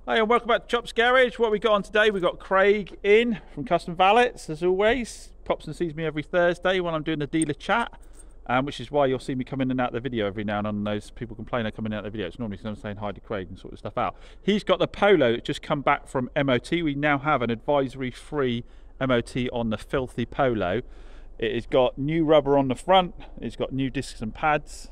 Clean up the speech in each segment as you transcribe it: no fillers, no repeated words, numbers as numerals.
Hi and welcome back to Chop's Garage. What we got on today, we got Craig in from Custom Valets as always. Pops and sees me every Thursday when I'm doing the dealer chat, which is why you'll see me come in and out of the video every now and then. Those people complain I come in and out of the video. It's normally because I'm saying hi to Craig and sort of stuff out. He's got the Polo that's just come back from MOT. We now have an advisory free MOT on the filthy Polo. It has got new rubber on the front, it's got new discs and pads.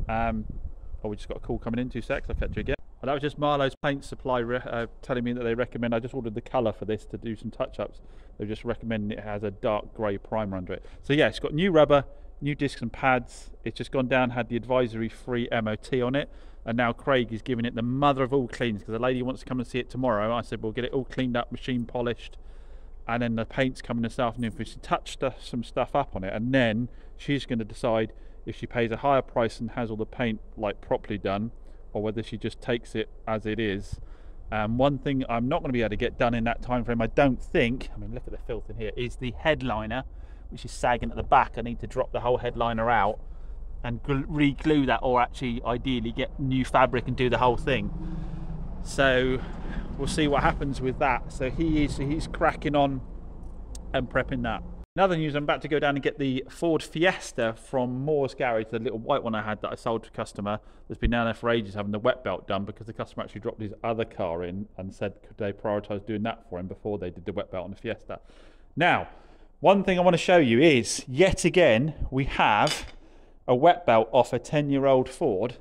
We just got a call coming in, 2 secs, I'll catch you again. That was just Marlowe's paint supply telling me that they recommend, I just ordered the colour for this to do some touch-ups. They're just recommending it has a dark grey primer under it. So yeah, it's got new rubber, new discs and pads. It's just gone down, had the advisory free MOT on it. And now Craig is giving it the mother of all cleans because the lady wants to come and see it tomorrow. I said, we'll get it all cleaned up, machine polished. And then the paint's coming this afternoon for she touched some stuff up on it. And then she's going to decide if she pays a higher price and has all the paint like properly done, or whether she just takes it as it is. One thing I'm not going to be able to get done in that time frame, I don't think, I mean look at the filth in here, is the headliner, which is sagging at the back. I need to drop the whole headliner out and re-glue that, or actually ideally get new fabric and do the whole thing. So we'll see what happens with that. So he's cracking on and prepping that. Another news, I'm about to go down and get the Ford Fiesta from Moore's Garage, the little white one I had that I sold to a customer that's been down there for ages having the wet belt done, because the customer actually dropped his other car in and said could they prioritise doing that for him before they did the wet belt on the Fiesta. Now, one thing I want to show you is, yet again, we have a wet belt off a 10-year-old Ford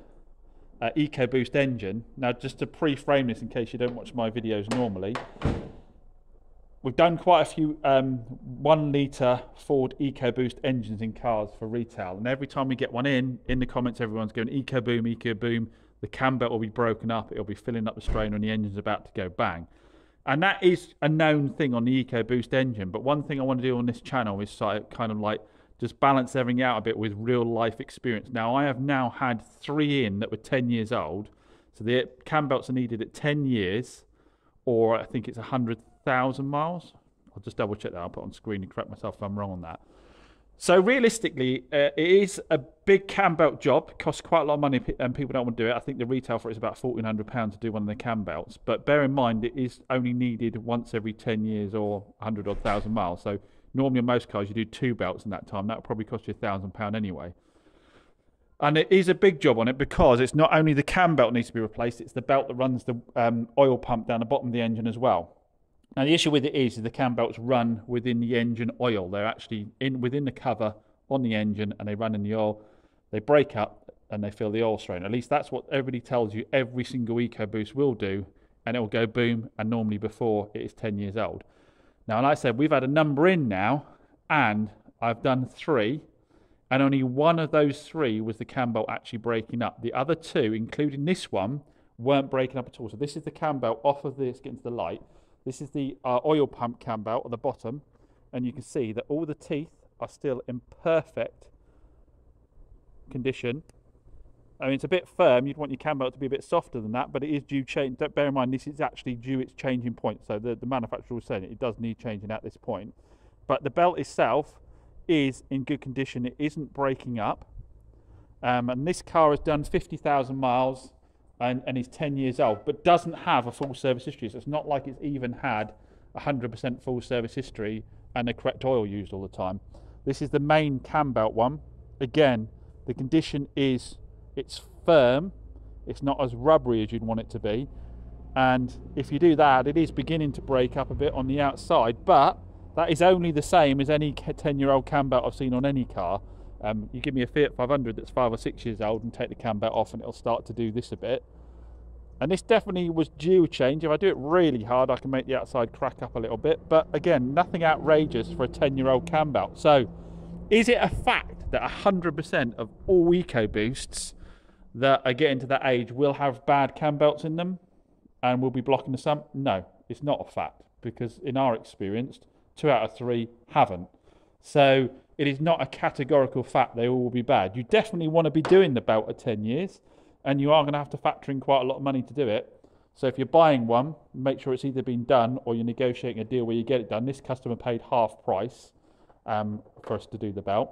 Ecoboost engine. Now, just to pre-frame this in case you don't watch my videos normally, we've done quite a few 1 litre Ford EcoBoost engines in cars for retail, and every time we get one in the comments everyone's going EcoBoom, EcoBoom, the cam belt will be broken up, it'll be filling up the strainer and the engine's about to go bang. And that is a known thing on the EcoBoost engine, but one thing I want to do on this channel is kind of like just balance everything out a bit with real life experience. Now I have now had 3 in that were 10 years old, so the cam belts are needed at 10 years, or I think it's 100,000 miles. I'll just double check that. I'll put on screen and correct myself if I'm wrong on that. So realistically, it is a big cam belt job. It costs quite a lot of money and people don't want to do it. I think the retail for it is about £1,400 to do one of the cam belts. But bear in mind, it is only needed once every 10 years or 100 odd thousand miles. So normally on most cars, you do 2 belts in that time. That would probably cost you £1,000 anyway. And it is a big job on it because it's not only the cam belt needs to be replaced, it's the belt that runs the oil pump down the bottom of the engine as well. Now the issue with it is the cam belts run within the engine oil. They're actually within the cover on the engine and they run in the oil. They break up and they fill the oil strainer. At least that's what everybody tells you every single EcoBoost will do, and it will go boom, and normally before it is 10 years old. Now, like I said, we've had a number in now and I've done 3. And only 1 of those 3 was the cam belt actually breaking up. The other 2, including this one, weren't breaking up at all. So this is the cam belt off of this, getting to the light. This is the oil pump cam belt at the bottom. And you can see that all the teeth are still in perfect condition. I mean, it's a bit firm. You'd want your cam belt to be a bit softer than that, but it is due change. Don't bear in mind, this is actually due its changing point. So the manufacturer was saying it does need changing at this point. But the belt itself is in good condition. It isn't breaking up, and this car has done 50,000 miles and is 10 years old, but doesn't have a full service history. So it's not like it's even had 100% full service history and the correct oil used all the time. This is the main cam belt one. Again, the condition is, it's firm, it's not as rubbery as you'd want it to be, and if you do that, it is beginning to break up a bit on the outside, but that is only the same as any 10-year-old cam belt I've seen on any car. You give me a Fiat 500 that's 5 or 6 years old and take the cam belt off and it'll start to do this a bit. And this definitely was due change. If I do it really hard, I can make the outside crack up a little bit. But again, nothing outrageous for a 10-year-old cam belt. So is it a fact that 100% of all EcoBoosts that are getting to that age will have bad cam belts in them and will be blocking the sun? No, it's not a fact, because in our experience, 2 out of 3 haven't. So it is not a categorical fact they all will be bad. You definitely want to be doing the belt at 10 years, and you are going to have to factor in quite a lot of money to do it. So if you're buying one, make sure it's either been done or you're negotiating a deal where you get it done. This customer paid half price for us to do the belt.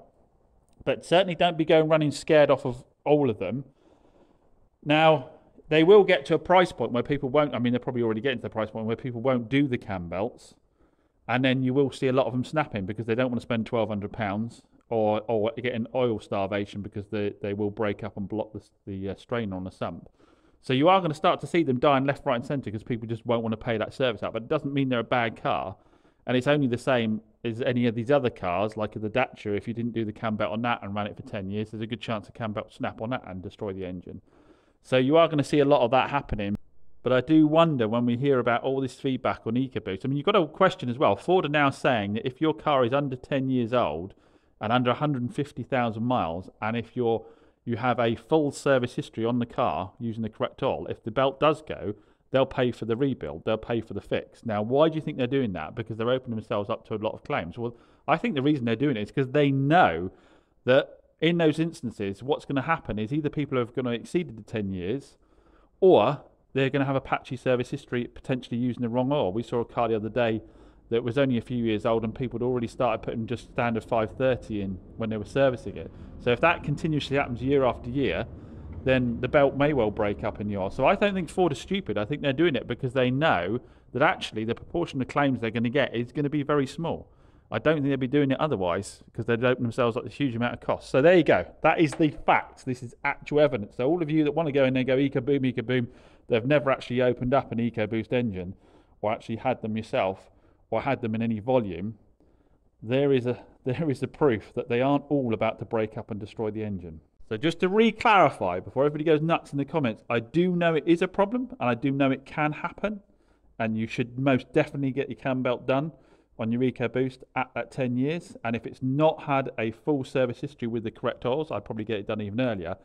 But certainly don't be going running scared off of all of them. Now, they will get to a price point where people won't, I mean, they're probably already getting to the price point where people won't do the cam belts. And then you will see a lot of them snapping because they don't want to spend £1,200 or getting oil starvation because they will break up and block the strainer on the sump. So you are going to start to see them dying left, right and centre because people just won't want to pay that service out. But it doesn't mean they're a bad car. And it's only the same as any of these other cars, like the Dacia. If you didn't do the cam belt on that and ran it for 10 years, there's a good chance a cam belt will snap on that and destroy the engine. So you are going to see a lot of that happening. But I do wonder when we hear about all this feedback on Ecoboost. I mean, you've got a question as well. Ford are now saying that if your car is under 10 years old and under 150,000 miles, and if you have a full service history on the car using the correct oil, if the belt does go, they'll pay for the rebuild, they'll pay for the fix. Now, why do you think they're doing that? Because they're opening themselves up to a lot of claims. Well, I think the reason they're doing it is because they know that in those instances, what's going to happen is either people are going to exceed the 10 years or they're going to have a patchy service history, potentially using the wrong oil. We saw a car the other day that was only a few years old and people had already started putting just standard 530 in when they were servicing it. So if that continuously happens year after year, then the belt may well break up in the oil. So I don't think Ford is stupid. I think they're doing it because they know that actually the proportion of claims they're going to get is going to be very small. I don't think they'd be doing it otherwise because they'd open themselves up a huge amount of costs. So there you go. That is the facts. This is actual evidence. So all of you that want to go in there and go Ecoboom, Ecoboom, they've never actually opened up an Ecoboost engine or actually had them yourself or had them in any volume. There is a proof that they aren't all about to break up and destroy the engine. So just to re-clarify, before everybody goes nuts in the comments, I do know it is a problem and I do know it can happen and you should most definitely get your cam belt done on your Ecoboost at that 10 years. And if it's not had a full service history with the correct oils, I'd probably get it done even earlier.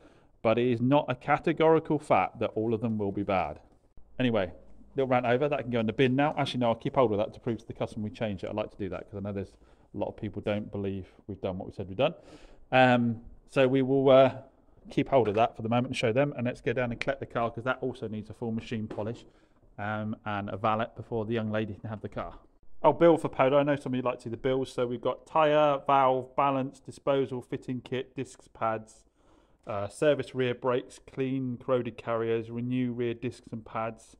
But it is not a categorical fact that all of them will be bad. Anyway, little rant over. That can go in the bin now. Actually, no, I'll keep hold of that to prove to the customer we changed it. I'd like to do that because I know there's a lot of people don't believe we've done what we said we've done. So we will keep hold of that for the moment and show them. And let's go down and collect the car because that also needs a full machine polish and a valet before the young lady can have the car. Oh, bill for Polo. I know some of you like to see the bills. So we've got tyre, valve, balance, disposal, fitting kit, discs, pads, service rear brakes, clean corroded carriers, renew rear discs and pads,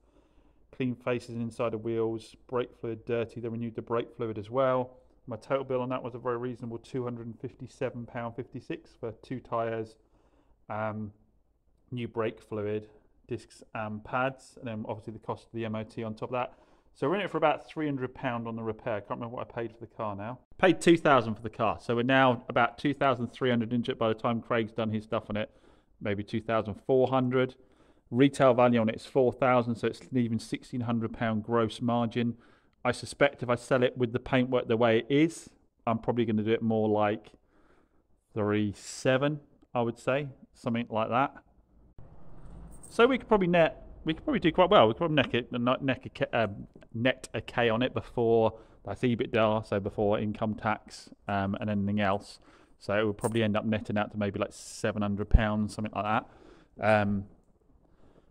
clean faces inside the wheels, brake fluid dirty. They renewed the brake fluid as well. My total bill on that was a very reasonable £257.56 for 2 tyres, new brake fluid, discs and pads, and then obviously the cost of the MOT on top of that. So we're in it for about £300 on the repair. I can't remember what I paid for the car now. Paid £2,000 for the car, so we're now about £2,300 into it by the time Craig's done his stuff on it. Maybe £2,400. Retail value on it is £4,000, so it's even £1,600 gross margin. I suspect if I sell it with the paintwork the way it is, I'm probably going to do it more like 3.7, I would say, something like that. So we could probably do quite well. We could probably net a K on it before that's EBITDA, so before income tax and anything else. So it would probably end up netting out to maybe like £700, something like that.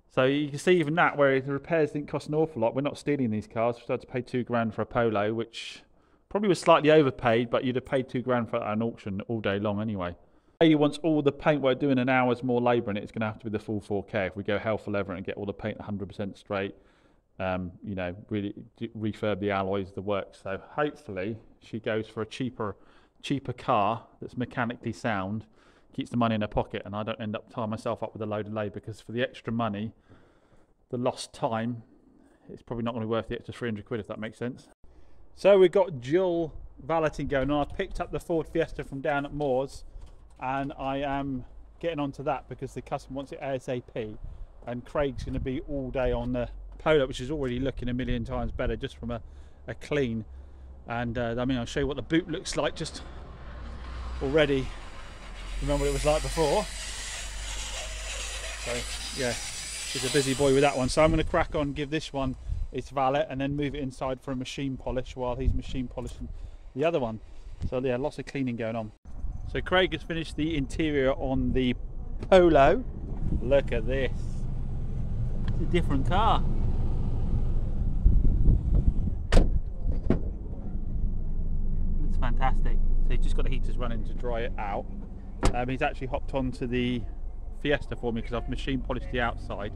So you can see even that, where the repairs didn't cost an awful lot. We're not stealing these cars. We had to pay £2,000 for a Polo, which probably was slightly overpaid, but you'd have paid £2,000 for an auction all day long anyway. He wants all the paintwork doing an hour's more labour in it. It's going to have to be the full 4K if we go hell for leather and get all the paint 100% straight. You know, really refurb the alloys, the works. So hopefully she goes for a cheaper car that's mechanically sound, keeps the money in her pocket, and I don't end up tying myself up with a load of labour, because for the extra money, the lost time, it's probably not going to be worth the extra 300 quid, if that makes sense. So we've got dual valeting going on. I picked up the Ford Fiesta from down at Moore's, and I am getting onto that because the customer wants it ASAP, and Craig's going to be all day on the Polo, which is already looking a million times better just from a clean. And I mean, I'll show you what the boot looks like just already. Remember what it was like before. So yeah, he's a busy boy with that one. So I'm going to crack on, give this one its valet, and then move it inside for a machine polish while he's machine polishing the other one. So yeah, lots of cleaning going on. So Craig has finished the interior on the Polo. Look at this. It's a different car. It's fantastic. So he's just got the heaters running to dry it out. He's actually hopped onto the Fiesta for me because I've machine polished the outside.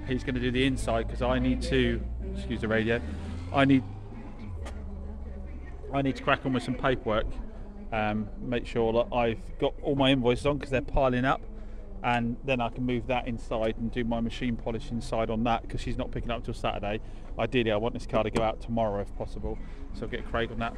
he's going to do the inside because I need to, excuse the radio, I need to crack on with some paperwork, make sure that I've got all my invoices on because they're piling up, and then I can move that inside and do my machine polish inside on that because she's not picking up until Saturday. Ideally I want this car to go out tomorrow if possible, so I'll get Craig on that.